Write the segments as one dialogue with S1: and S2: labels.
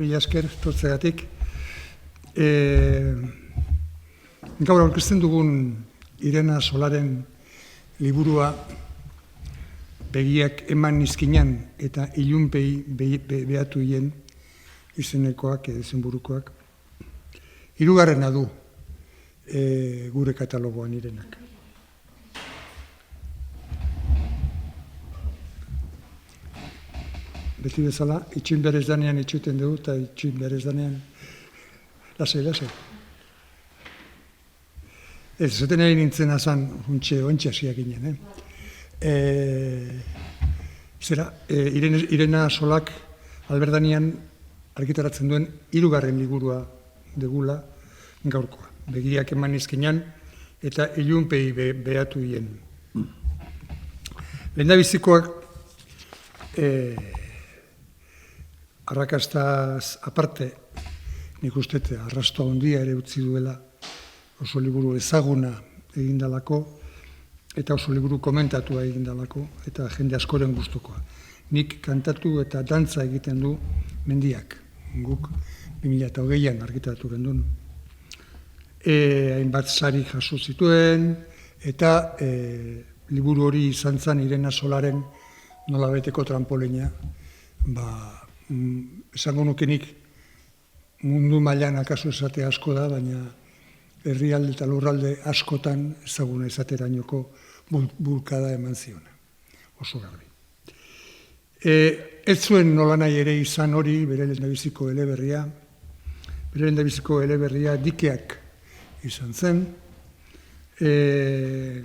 S1: mila esker, tortzegatik. Gaur aurkezten dugun Irena Solaren liburua begiak eman nizkinan eta ilunpei behatu hien izenekoak, izenburukoak. Hirugarrena du gure katalogoan Irenak. Beti bezala, itxuin berez danean itxuten dugu eta itxuin berez danean lasai. Ez, zaten egin nintzen azan ontsi hasiak ginen. Irena Solak Alberdanian argitaratzen duen hirugarren liburua degula gaurkoa. Begiak eman izkinan eta ilunpei behatu hien. Lehendabizikoak arrakastaz aparte, nik ustete, arrastoa handia ere utzi duela, oso liburu ezaguna egindalako, eta oso liburu komentatua egindalako, eta jende askoren gustukoa. Nik kantatu eta dantza egiten du mendiak, guk 2008an argitaratu gendun. Hainbat sari jaso zituen, eta liburu hori izan zen Irena Solaren nolabeteko trampolina, esango nukenik mundu mailan akaso esate asko da, baina herrialde eta lurralde askotan ezaguna izaterainoko bulkada eman ziona. Oso garbi. Ez zuen nolanahi ere izan hori bere lehendabiziko eleberria. Bere lehendabiziko eleberria dikeak izan zen.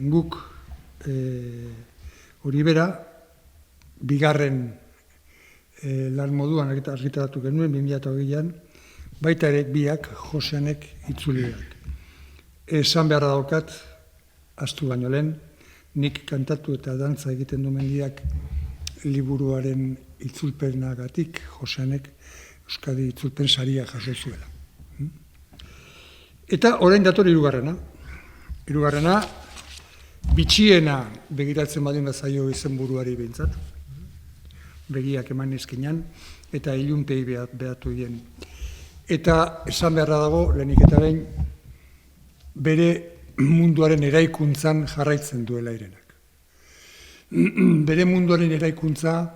S1: Guk hori bera, bigarren lan moduan argitaratu genuen 2008an, baita ere biak Joseanek itzuliak. Esan beharra daukat, astu baino lehen, nik kantatu eta dantza egiten du mendiak liburuaren itzulpenagatik Joseanek Euskadi itzulpen saria jaso zuela. Eta orain dator hirugarrena. Hirugarrena, bitxiena begiratzen badin bazaio izenburuari behintzat. Begiak eman izkinan, eta ilunpei behatu hien. Eta esan beharra dago, lehenik eta behin, bere munduaren eraikuntzan jarraitzen duela Irenak. Bere munduaren eraikuntza,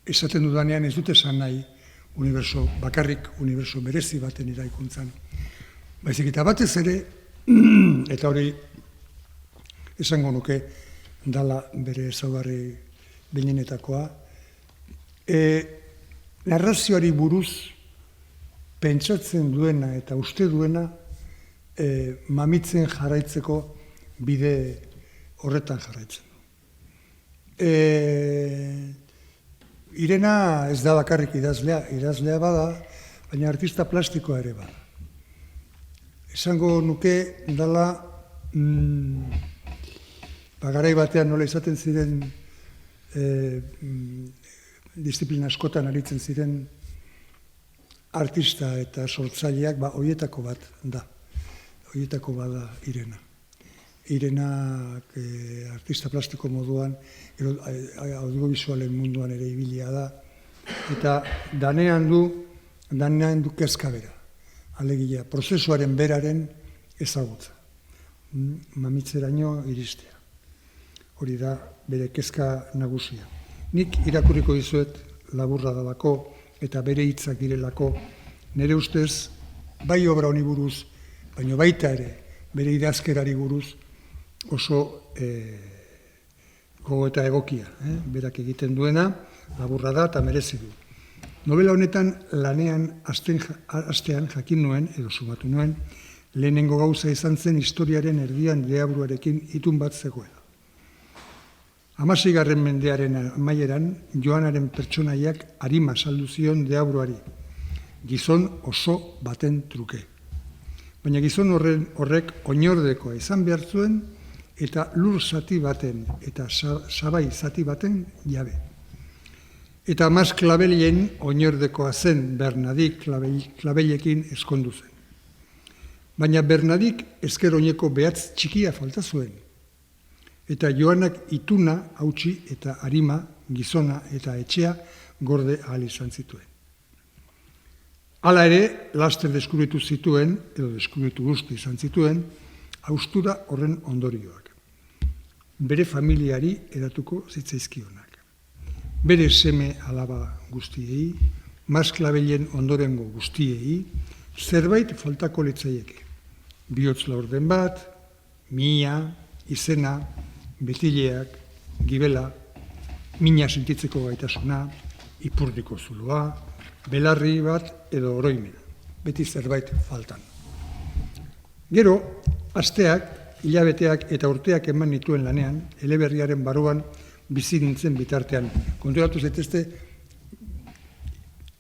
S1: esaten dudanean ez dute esan nahi, bakarrik uniberso berezi baten eraikuntzan. Baizik eta batez ere, eta hori esango nuke, dala bere ezaugarri behinenetakoa, narrazioari buruz pentsatzen duena eta uste duena mamitzen jarraitzeko bide horretan jarraitzen du. Irena ez da bakarrik idazlea bada, baina artista plastikoa ere bada. Esango nuke dala garai batean nola izaten ziren disiplina askotan aritzen ziren artista eta sortzaileak, horietako bat da. Horietako bada Irena. Irenak artista plastiko moduan, audiovisualen munduan ere ibilia da, eta danean du kezka bera. Alegia, prozesuaren beraren ezagutza. Mamitzeraino iristea. Hori da bere kezka nagusia. Nik irakurriko dizuet laburra dalako eta bere hitzak direlako nire ustez bai obra honi buruz, baina baita ere bere idazkerari buruz oso gogoeta egokia, berak egiten duena, laburra da eta merezi du. Novela honetan lanean hastean jakin nuen, edo sumatu nuen, lehenengo gauza izan zen historiaren erdian deabruarekin itun bat zegoela. 16. mendearen amaieran, Joanaren pertsonaiak arima saldu zion deabruari, gizon oso baten truke. Baina gizon horrek oinordekoa izan behar zuen, eta lur zati baten eta sabai zati baten jabe. Eta Mas Klabelien oinordekoa zen Bernadik Klabelekin eskondu zen. Baina Bernadik ezker oineko behatz txikia falta zuen. Eta Joanak ituna, hautsi eta arima, gizona eta etxea gorde ahal izan zituen. Hala ere, laster deskubritu zituen, edo deskubritu guzti izan zituen, haustura horren ondorioak. Bere familiari edatuko zitzaizkionak. Bere seme alaba guztiei, masklabelen ondorengo guztiei, zerbait faltako litzaieke. Bihotz laurden bat, mina, izena, betileak, gibela, mina sentitzeko gaitasuna, ipurdiko zuloa, belarri bat edo oroimena, beti zerbait faltan. Gero, asteak, hilabeteak eta urteak eman nituen lanean, eleberriaren barruan bizi nintzen bitartean. Konturatu zaitezte,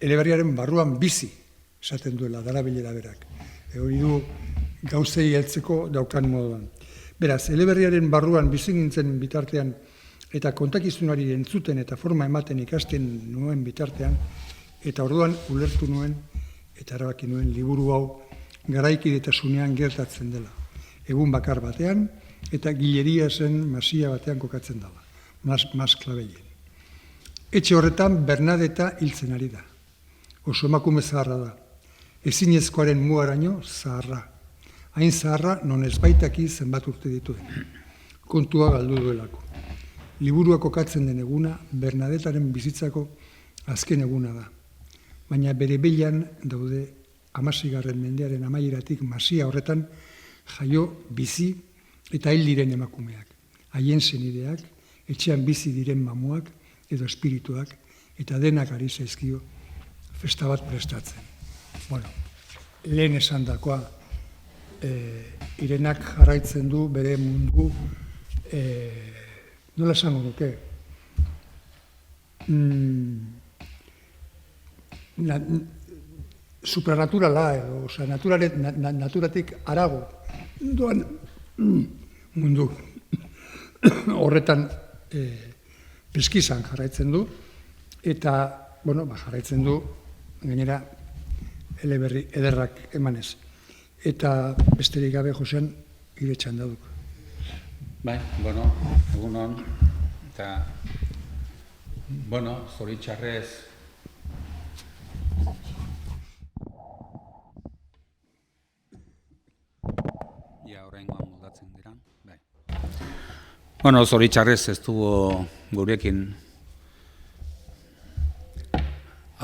S1: eleberriaren barruan bizi esaten duela, darabilera berak. Hori du gauzei heltzeko daukan moduan. Beraz, eleberriaren barruan bizi nintzen bitartean eta kontakizunari entzuten eta forma ematen ikasten nuen bitartean, eta orduan ulertu nuen eta erabaki nuen liburu hau garaikidetasunean gertatzen dela. Egun bakar batean eta gileria zen masia batean kokatzen dela, masklabelen. Etxe horretan Bernadeta hiltzen ari da. Oso emakume zaharra da. Ezinezkoaren mugaraino zaharra. Hain zaharra non ez baitaki zenbat urte dituen. Kontua galdu duelako. Liburua kokatzen den eguna Bernadetaren bizitzako azken eguna da. Baina bere behian daude 16. mendearen amaieratik masia horretan jaio bizi eta hil diren emakumeak. Haien senideak, etxean bizi diren mamuak edo espirituak, eta denak ari zaizkio festa bat prestatzen. Bueno, lehen esan dakoa, Irenak jarraitzen du bere mundu, nola esango duke, supranaturala edo, oza, naturatik harago doan mundu horretan peskizan jarraitzen du, eta, bueno, jarraitzen du, gainera, eleberri ederrak emanez. Eta besterik gabe, Josean, ire txandaduk.
S2: Bai, bueno, egunon, eta, bueno, zoritxarrez, ja, oraingoan moldatzen dira, bai. Bueno, zoritxarrez ez dugu gurekin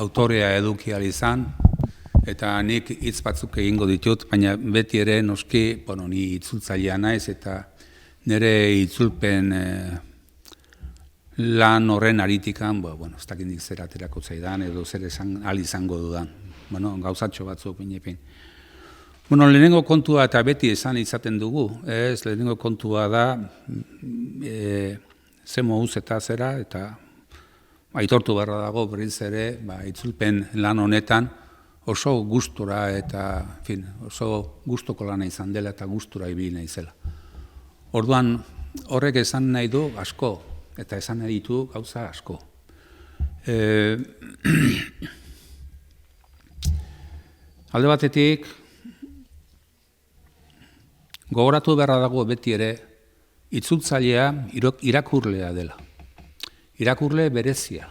S2: autorea eduki ahal izan, eta nik hitz batzuk egingo ditut, baina beti ere noski, bueno, ni itzultzailea naiz, eta nire itzulpen lan horren aritikan, bueno, ez dakindik zer aterako zaidan, edo zer ahal izango dudan. Bueno, gauzatxo batzuk pinepin. Bueno, lehenengo kontua eta beti esan izaten dugu, lehenengo kontua da, ze moduz eta zera, eta aitortu beharra dago berriz ere, itzulpen lan honetan, oso gustura eta, oso gustoko lana izan dela eta gustura ibili naizela. Orduan, horrek esan nahi du asko, eta esan nahi ditu gauza asko. Alde batetik, gogoratu beharra dago beti ere, itzultzailea irakurlea dela. Irakurle berezia.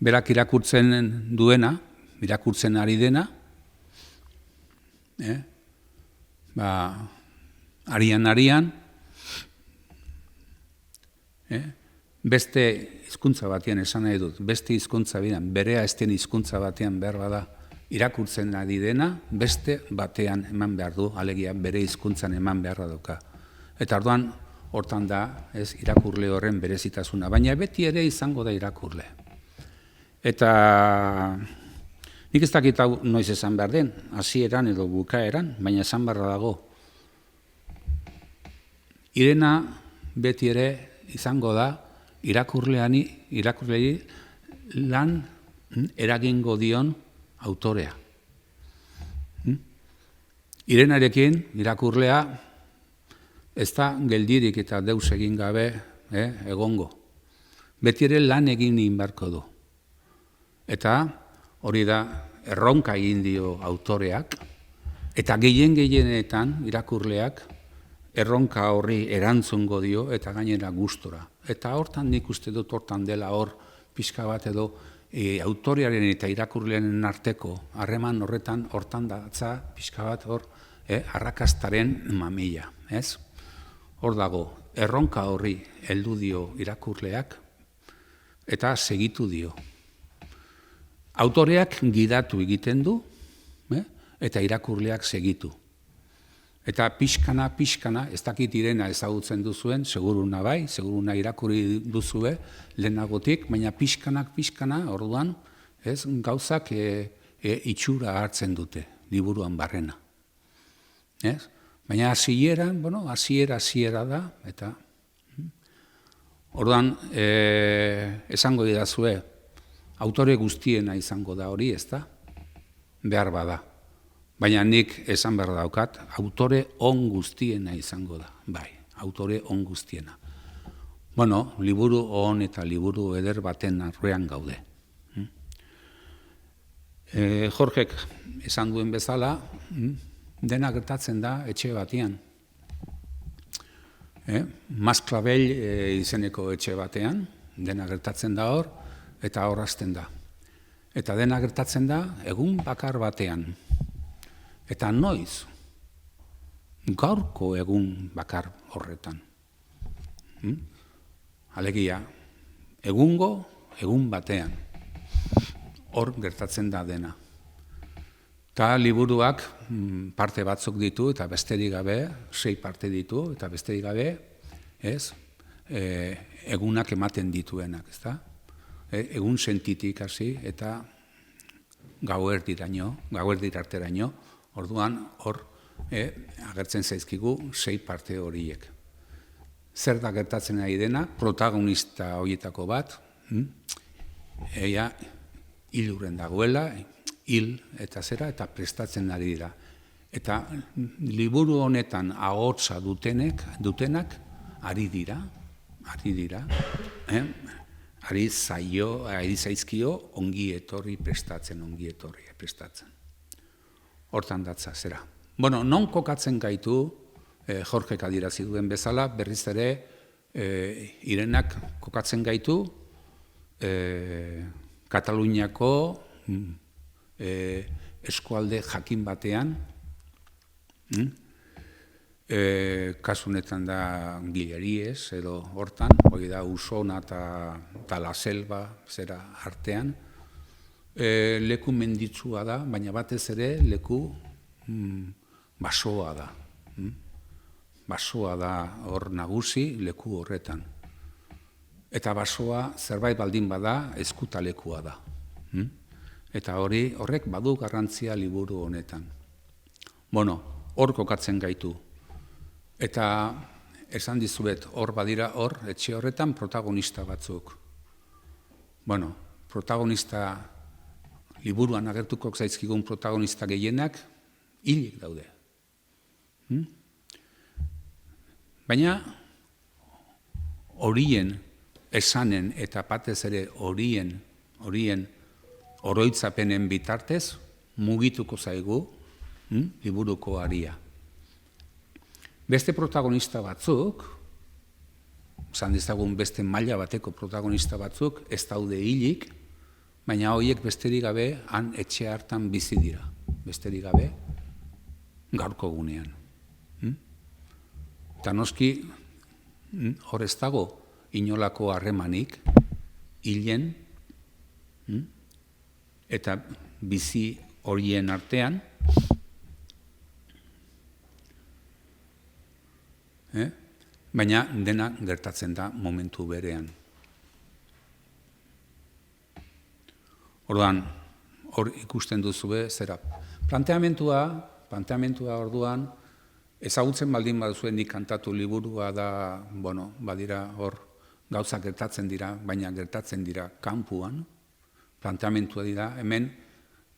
S2: Berak irakurtzen duena, irakurtzen ari dena, arian, beste hizkuntza batean esan nahi dut, beste hizkuntza bidan, berea ez den hizkuntza batean behar bada, irakurtzen ari dena, beste batean eman behar du, alegia bere hizkuntzan eman beharra dauka. Eta orduan, hortan da, ez irakurle horren berezitasuna, baina beti ere izango da irakurle. Eta nik ez dakit hau noiz esan behar den, hasieran edo bukaeran, baina esan beharra dago. Irena beti ere izango da irakurlei lan eragingo dion autorea. Irenarekin irakurlea ez da geldirik eta deus egin gabe egongo. Beti ere lan egin inbarko du. Eta hori da erronka egin dio autoreak, eta gehienetan irakurleak erronka horri erantzungo dio eta gainera gustora. Eta hortan nik uste dut hortan dela hor pixka bat edo autorearen eta irakurlearen arteko harreman hortan datza pixka bat arrakastaren mamila, ez? Hor dago, erronka horri heldu dio irakurleak eta segitu dio. Autoreak gidatu egiten du eta irakurleak segitu. Eta pixkana, ez dakit irena ezagutzen duzuen, seguruna bai, seguruna irakurri duzue lehenagotik, baina pixkana, orduan, gauzak itxura hartzen dute, liburuan barrena. Baina hasieran, hasiera da, eta orduan, esango didazue, autore guztiena izango da hori, ez da? Behar bada. Baina nik esan behar daukat, autore on guztiena izango da, bai, autore on guztiena. Bueno, liburu on eta liburu eder baten arruean gaude. Jorgek esan duen bezala, dena gertatzen da etxe batean. Masklabel izeneko etxe batean, dena gertatzen da hor, eta hor hasten da. Eta dena gertatzen da egun bakar batean. Eta noiz, gaurko egun bakar horretan. Alegia, egun batean, hor gertatzen da dena. Eta liburuak parte batzuk ditu eta besterik gabe, 6 parte ditu eta besterik gabe, egunak ematen dituenak, ezta? Egun sentitik hasi eta gauerdirarteraino, orduan, hor, agertzen zaizkigu 6 parte horiek. Zer da gertatzen ari dena, protagonista horietako bat, ea hilurren dagoela, hil eta zera, eta prestatzen ari dira. Eta liburu honetan ahotsa dutenak ari dira, ari zaizkio ongi etorri prestatzen. Hortan datza, zera. Bueno, non kokatzen gaitu, Jorgek adierazi duen bezala, berriz ere, Irenak kokatzen gaitu, Kataluniako eskualde jakin batean, kasunetan da Guilleries, edo hortan, hori da Usona eta La Selva, zera artean, leku menditsua da, baina batez ere leku basoa da. Basoa da hor nagusi leku horretan. Eta basoa zerbait baldin bada ezkutalekua da. Eta horrek badu garrantzia liburu honetan. Bueno, hor kokatzen gaitu. Eta esan dizuet hor badira etxe horretan protagonista batzuk. Bueno, protagonista liburuan agertuko zaizkigun protagonista gehienak hilik daude. Baina horien esanen eta batez ere horien oroitzapenen bitartez mugituko zaigu liburuko aria. Beste protagonista batzuk, esan dezagun beste maila bateko protagonista batzuk, ez daude hilik, baina horiek besterik gabe han etxe hartan bizi dira. Besterik gabe gaurko gunean. Eta noski, hor ez dago inolako harremanik, hilen, eta bizi horien artean, baina dena gertatzen da momentu berean. Orduan, hor ikusten duzue, zera, planteamentua orduan, ezagutzen baldin baduzuen nik kantatu liburua da, bueno, badira hor gauzak gertatzen dira, baina gertatzen dira kanpuan, planteamentua dira, hemen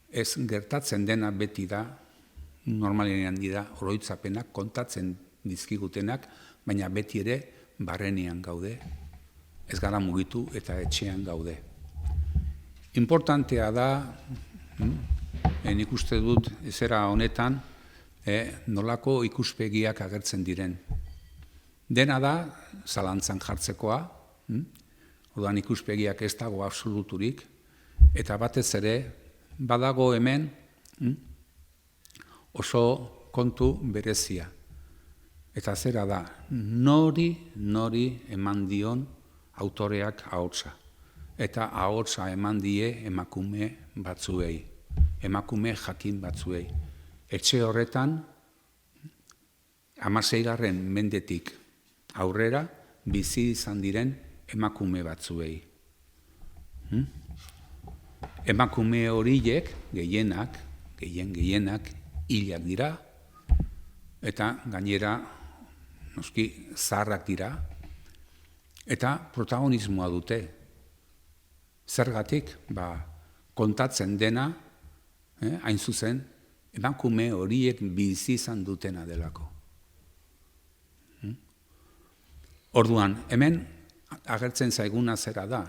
S2: ez gertatzen dena beti da, normalean dira, oroitzapenak, kontatzen dizkigutenak, baina beti ere barrenean gaude, ez gara mugitu eta etxean gaude. Importantea da, nik uste dut zera honetan, nolako ikuspegiak agertzen diren. Dena da, zalantzan jartzekoa, orduan ikuspegiak ez dago absoluturik, eta batez ere, badago hemen oso kontu berezia. Eta zera da, nori eman dion autoreak ahotsa. Eta ahotsa eman die emakume batzuei, emakume jakin batzuei. Etxe horretan, 16. mendetik aurrera, bizi izan diren emakume batzuei. Emakume horiek, gehienak, hilak dira, eta gainera, noski, zaharrak dira, eta protagonismoa dute. Zergatik, kontatzen dena, hain zuzen, emakume horiek bizi izan dutena delako. Orduan, hemen agertzen zaiguna zera da,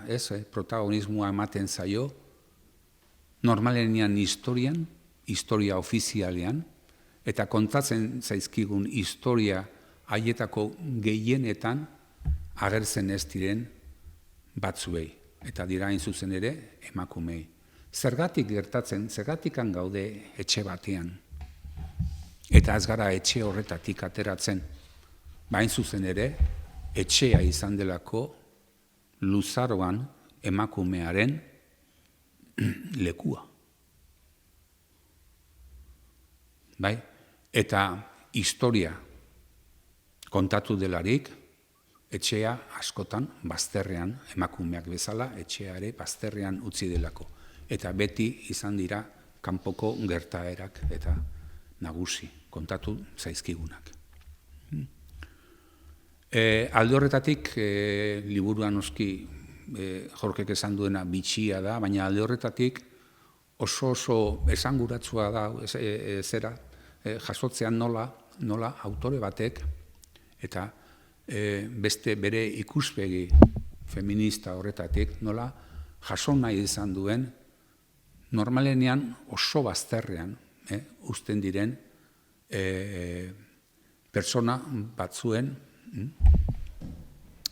S2: protagonismoa ematen zaio, normalenean historia ofizialean, eta kontatzen zaizkigun historia haietako gehienetan agertzen ez diren batzuei, eta dira hain zuzen ere emakumei. Zergatik gertatzen, zergatikan gaude etxe batean, eta ez gara etxe horretatik ateratzen, hain zuzen ere, etxea izan delako luzaroan emakumearen lekua. Eta historia kontatu delarik, etxea askotan bazterrean, emakumeak bezala, etxea ere bazterrean utzi delako. Eta beti izan dira kanpoko gertaerak eta nagusi kontatu zaizkigunak. Alde horretatik, liburuan noski Jorgek esan duena bitxia da, baina alde horretatik oso esanguratsua da zera, jasotzean nola autore batek eta beste bere ikuspegi feminista horretatik nola jaso nahi izan duen normalenean oso bazterrean uzten diren pertsona batzuen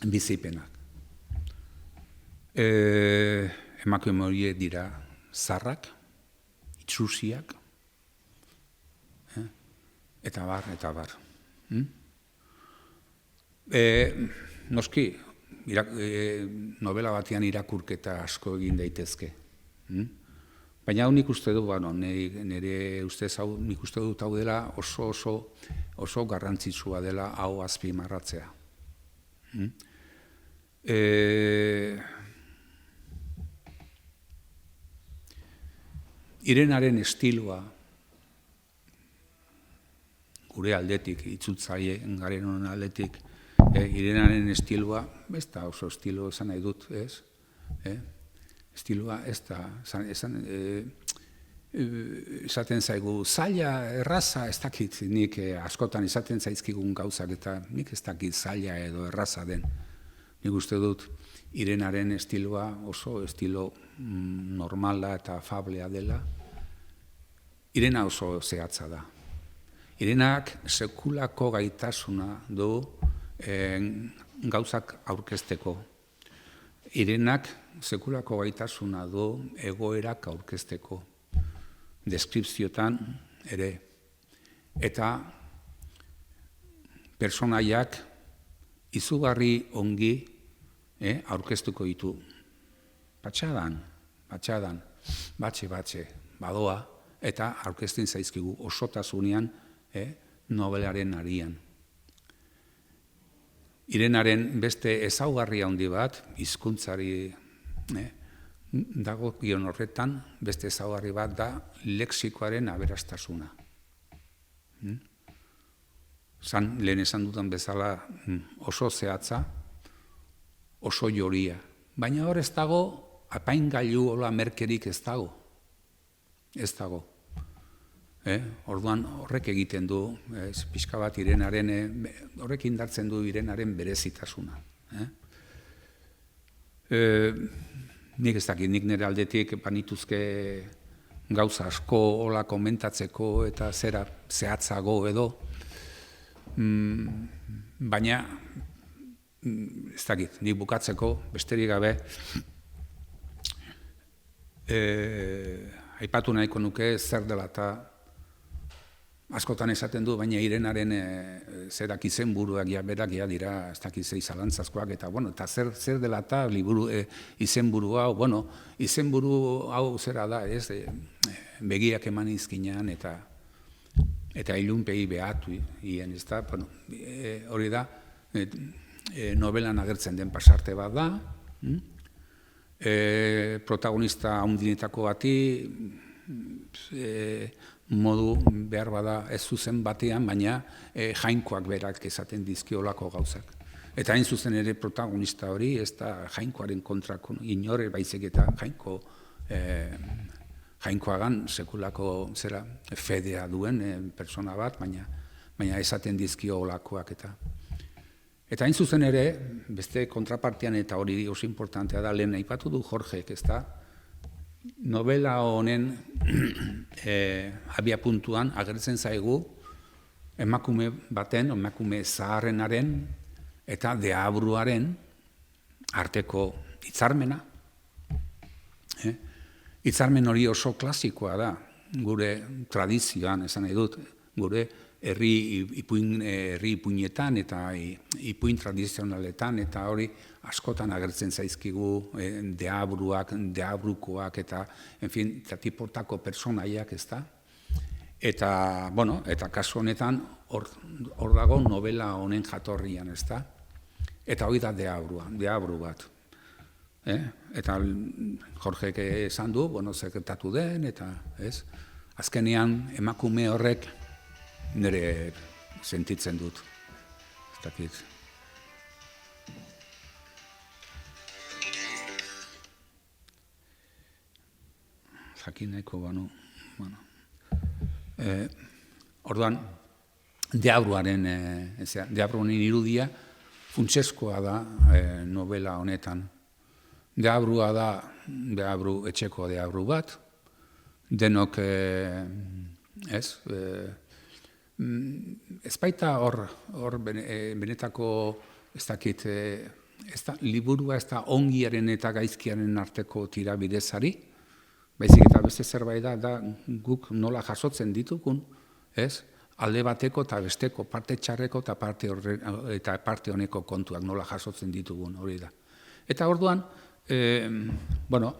S2: bizipenak. Emakume horiek dira zarrak, itsusiak, eta bar. Noski, novela batean irakurketa asko egin daitezke. Baina hau nik uste du, nire ustez hau, nik uste dut hau dela oso garrantzitsua dela hau azpimarratzea. Irenaren estiloa, gure aldetik, itzultzaile garen honen aldetik, Irenaren estiloa, ez da oso estilo esan nahi dut, ez? Estiloa ez da, esaten zaigu, zaila, erraza, ez dakit, nik askotan esaten zaizkigun gauzak, eta nik ez dakit zaila edo erraza den. Nik uste dut, Irenaren estiloa oso estilo normala eta afablea dela. Irena oso zehatza da. Irenak sekulako gaitasuna du gauzak aurkezteko. Irenak sekulako gaitasuna du egoerak aurkezteko. Deskripziotan ere. Eta personaiak izugarri ongi aurkeztuko ditu. Batxadan, batxe, badoa, eta aurkezten zaizkigu osotasunean nobelaren arian. Irenaren beste ezaugarri handi bat, hizkuntzari dagokion horretan, beste ezaugarri bat da lexikoaren aberastasuna. Lehen esan dudan bezala oso zehatza, oso joria. Baina hor ez dago, apaingailu hola merkerik ez dago. Ez dago. Orduan horrek egiten du, pixka bat Irenaren, horrek indartzen du Irenaren berezitasuna. Nik ez dakit, nik nire aldetik banituzke gauza asko hola komentatzeko eta zera zehatzago edo, baina ez dakit, nik bukatzeko besterik gabe aipatu nahiko nuke zer dela eta askotan esaten du, baina Irenaren zerak izenburuak berak dira, ez dakiz zalantzazkoak, eta bueno, eta zer dela eta izenburu hau, bueno, izenburu hau zera da, ez, begiak eman izkinan, eta ilunpegi behatu hien, ez da, bueno, hori da, novelan agertzen den pasarte bat da, protagonista handinetako bati, modu behar bada ez zuzen batean, baina jainkoak berak esaten dizkiolako gauzak. Eta hain zuzen ere protagonista hori, ez da jainkoaren kontrako inore, baizik eta jainkoagan sekulako zera fedea duen persona bat, baina esaten dizkiolakoak eta hain zuzen ere, beste kontrapartian eta hori oso importantea da, lehen aipatu du Jorgek, ez da, novela honen abiapuntuan agertzen zaigu emakume baten, emakume zaharrenaren eta deabruaren arteko hitzarmena. Hitzarmen hori oso klasikoa da, gure tradizioan, esan nahi dut, gure herri ipuinetan eta ipuin tradizionaletan, eta hori askotan agertzen zaizkigu deabruak, deabrukoak eta, enfin, tipotako personaiak, ez da? Eta, bueno, eta kasu honetan hor dago novela honen jatorrian, ez da? Eta hori da deabru bat. Eta Jorgek esan du, bueno, sekretatu den, eta, ez? Azkenean emakume horrek nire sentitzen dut, ez dakit. Jakin nahiko banu, bueno. Orduan, deabruaren irudia funtseskoa da novela honetan. Deabrua da, etxeko deabru bat, denok, ez, ez baita hor benetako, ez dakit, liburua ez da ongiaren eta gaizkiaren arteko tirabidezari, baizik eta beste zerbait da guk nola jasotzen ditugun, ez? Alde bateko eta besteko, parte txarreko eta parte honeko kontuak nola jasotzen ditugun, hori da. Eta orduan, bueno,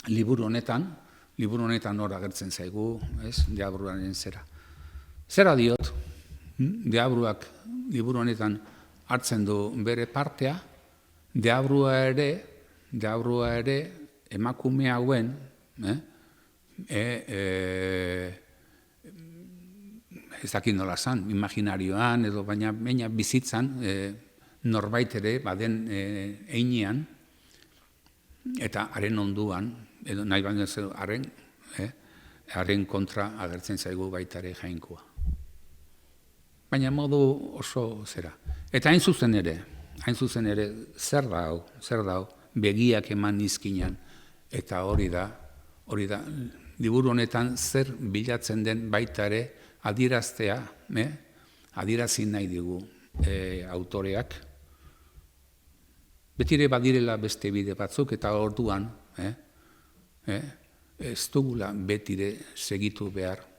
S2: liburu honetan hor agertzen zaigu, ez? Deabruaren zera. Zera diot, deabruak liburu honetan hartzen du bere partea, deabrua ere emakume hauen, ez dakit nola zan, imaginarioan edo baina bizitzan norbait ere baden einean eta haren onduan, edo nahi baino ez haren kontra agertzen zaigu baita ere jainkoa. Baina modu oso zera. Eta hain zuzen ere, zer da hau, begiak eman izkinan, eta hori da, liburu honetan zer bilatzen den baita ere adieraztea, adierazi nahi digu autoreak. Betire badirela beste bide batzuk, eta orduan, ez dugula betire segitu behar,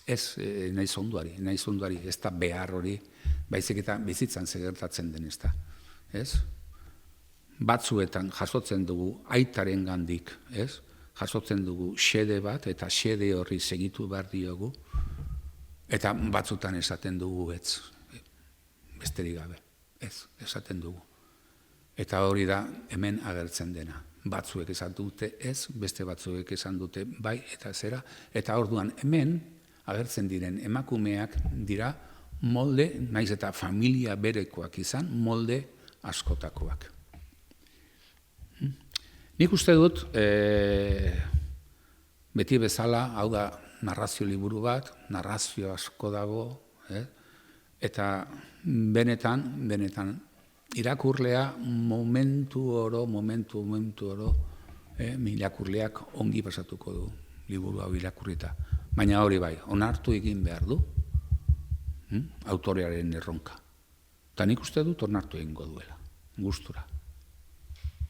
S2: ez naiz onduari, ez da behar hori, baizik eta bizitzan segertatzen den ez da. Batzuetan jasotzen dugu aitaren gandik, jasotzen dugu xede bat, eta xede horri segitu behar diogu, eta batzutan esaten dugu ez, besterik gabe, ez, esaten dugu. Eta hori da hemen agertzen dena. Batzuek esan dute ez, beste batzuek esan dute bai, eta zera, eta orduan hemen agertzen diren emakumeak dira molde, naiz eta familia berekoak izan, molde askotakoak. Nik uste dut, beti bezala, hau da narrazio liburu bat, narrazio asko dago, eta benetan, irakurlea momentu oro, irakurleak ongi pasatuko du liburu hau irakurrita. Baina hori bai, onartu egin behar du autorearen erronka. Eta nik uste dut onartu egingo duela, gustura.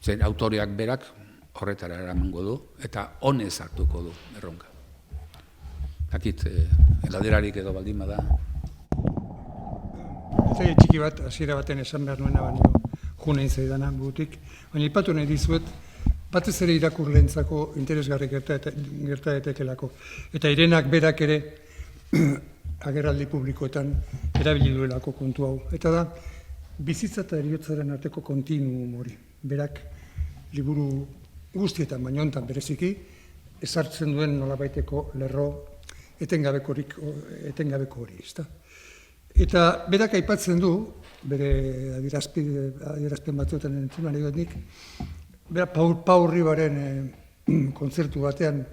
S2: Zer autoreak berak horretara eramango du, eta honez hartuko du erronka. Dakit, eladerarik edo baldin bada.
S1: Eta txiki bat, hasiera baten esan behar nuena baino, junein zaidana burutik, baina ipatu nahi dizuet, batez ere irakurleentzako interesgarri gerta daitekeelako. Eta Irenak berak ere agerraldi publikoetan erabili duelako kontu hau. Eta da, bizitza eta heriotzaren arteko kontinuum hori. Berak liburu guztietan, baina hontan bereziki, ezartzen duen nolabaiteko lerro etengabeko hori, ezta? Eta berak aipatzen du, bere adierazpen batzuetan entzun nahi dut nik, bera Pau Ribaren kontzertu batean,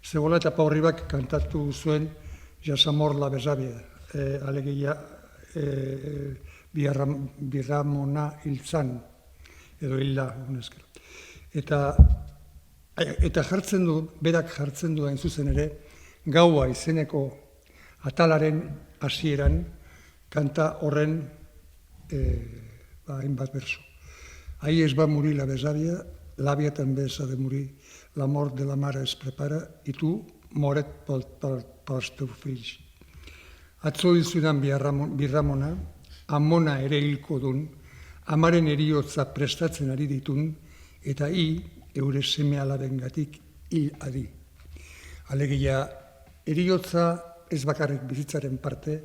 S1: zegoela eta Pau Ribak kantatu zuen Jasamor la besabia, alegia birramona hiltzan, edo hilda, honezkero. Eta jartzen du, berak jartzen du hain zuzen ere, gaua izeneko atalaren hasieran kanta horren hainbat verso. Ahí es va morir la besàvia, l'àvia també s'ha de morir, la mort de la mare es prepara i tu moret pels teus fills. Atzo hil zudan birramona, amona ere hilko dun, amaren heriotza prestatzen ari ditun, eta eure seme alabengatik hil adi. Alegia, heriotza ez bakarrik bizitzaren parte,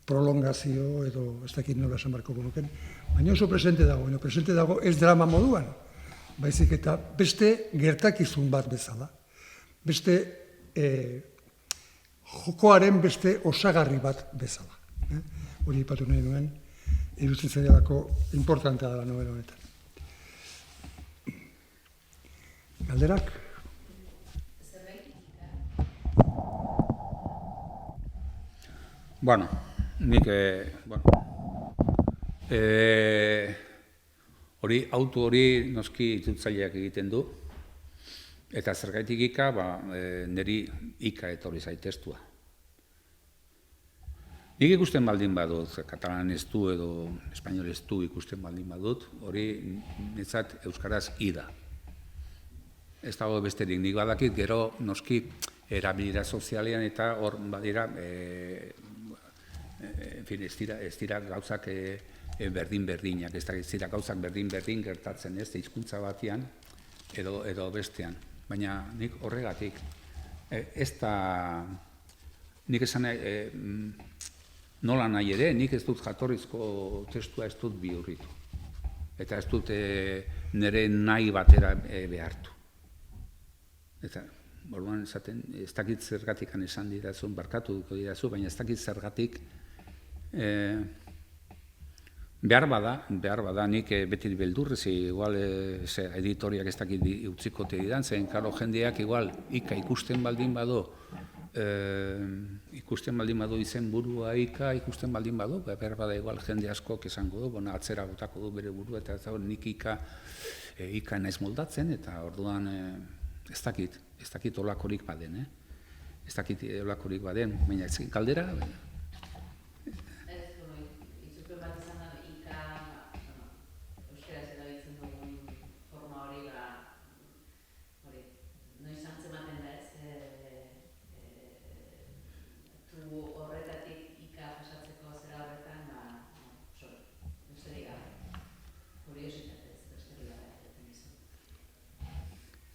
S1: prolongazio edo ez dakit nola esan barko gunuken, baina oso presente dago ez drama moduan, baizik eta beste gertakizun bat bezala, beste jokoaren beste osagarri bat bezala. Hori ipatu nahi nuen, iruditzen zailako importantea da novela honetan. Galderak?
S2: Bueno, nik, auto hori noski itzultzaileak egiten du, eta zergaitik ika, niri ika etorri zait testua. Nik ikusten baldin badut, katalan ez du edo espainol ez du ikusten baldin badut, hori nitzat euskaraz ida. Ez dago besterik, nik badakit gero noski erabilira sozialean eta hor badira, ez dira gauzak berdin-berdinak, ez dira gauzak berdin-berdin gertatzen ez, hizkuntza batean edo bestean. Baina nik horregatik, ez da, nik esan nola nahi ere, nik ez dut jatorrizko testua ez dut bihurritu. Eta ez dut nire nahi batera behartu. Eta, orduan esaten, ez dakit zergatik esan didazun, barkatuko didazu, baina ez dakit zergatik behar bada, nik beti beldurrez, igual editoriak ez dakit utzikote didan, zen, karo, jendeak igual ikusten baldin bado, izen burua ikusten baldin badu, behar bada igual jende askok esango du, atzera botako du bere burua, eta nik ika naiz moldatzen, eta orduan ez dakit olakorik baden, baina galdera,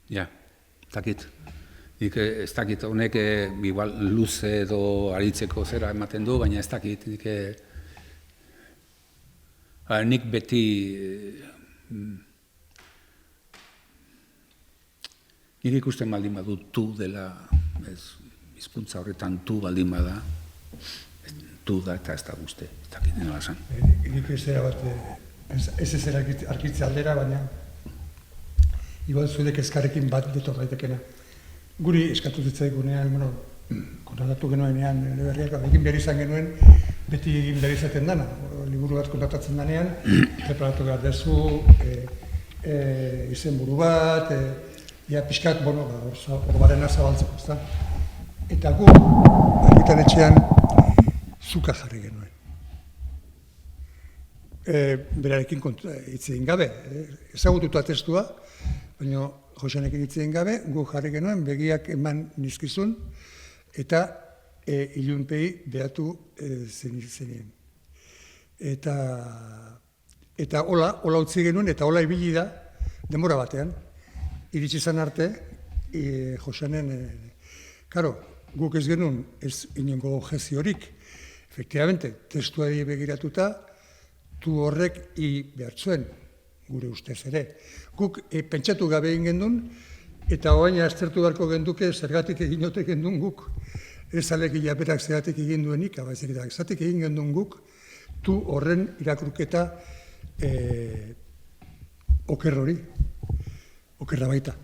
S2: ja, ez dakit honek igual luze edo aritzeko zera ematen du, baina ez dakit nik beti nik ikusten baldin badu tu dela, hizkuntza horretan tu baldin bada, tu da eta ez da guzti, ez dakit nola esan.
S1: Nik ezera bat, ez arkitzea aldera, baina igual zuedek ezkarrekin bat detor daitekena. Guri eskatu zitzaigunean, kontratatu genuenean, berriak, egin behar izan genuen, beti egin behar izaten dana. Liburu bat kontratatzen danean, preparatu behar dezu, izen buru bat, pixkat, orbarena zabaltzeko, ezta? Eta gu, argitaletxean, zuka jarri genuen. Berarekin hitz egin gabe, ezagututa testua, baina Josenekin hitzen gabe, gu jarri genuen, begiak eman nizkizun, eta ilunpei behatu zenien. Eta hola utzi genuen, eta hola ibili da, denbora batean, iritsi zan arte, Josenen, karo, guk ez genuen, ez inongo objeziorik, efectivamente, testuari begiratuta, tu horrek behar zuen, gure ustez ere. Guk pentsatu gabe egin gendun, eta oain aztertu beharko genduke zergatik egin ote gendun guk. Ez alegia berak zergatik egin duenik, abaizik eta zergatik egin gendun guk, tu horren irakurketa oker hori, okerra baita.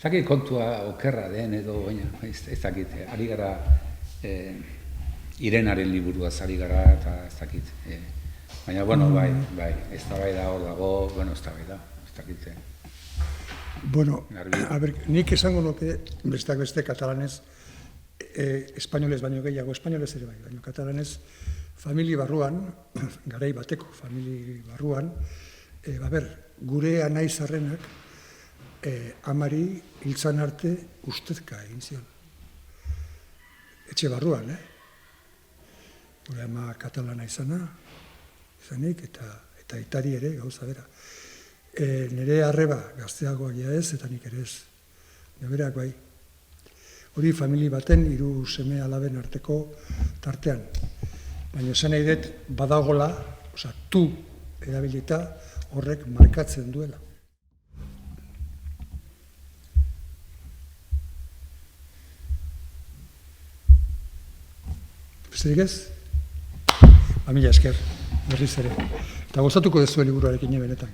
S2: Zakit kontua okerra den edo, baina ez dakit, ari gara Irenaren liburuaz ari gara, eta ez dakit. Baina, bueno, bai, ez da bai da hor dago, bueno, ez da bai da, ez dakit.
S1: Bueno, a ber, nik esango nuke, besteak beste katalanez, espainolez baino gehiago, espainolez ere bai, baino katalanez, famili barruan, garai bateko famili barruan, gure anai zarrenak, amari hiltzan arte ustezka egin zion. Etxe barruan, Gure ama katalana izanik, eta itari ere, gauza bera. Nire arreba gazteagoa ez, eta nik ere ez. Neberak bai. Hori famili baten 3 seme alaben arteko tartean. Baina esan nahi dut badagola, tu erabilita horrek markatzen duela. Besterik ez? Mila esker, berriz ere. Eta gozatuko dezu liburuarekin benetan.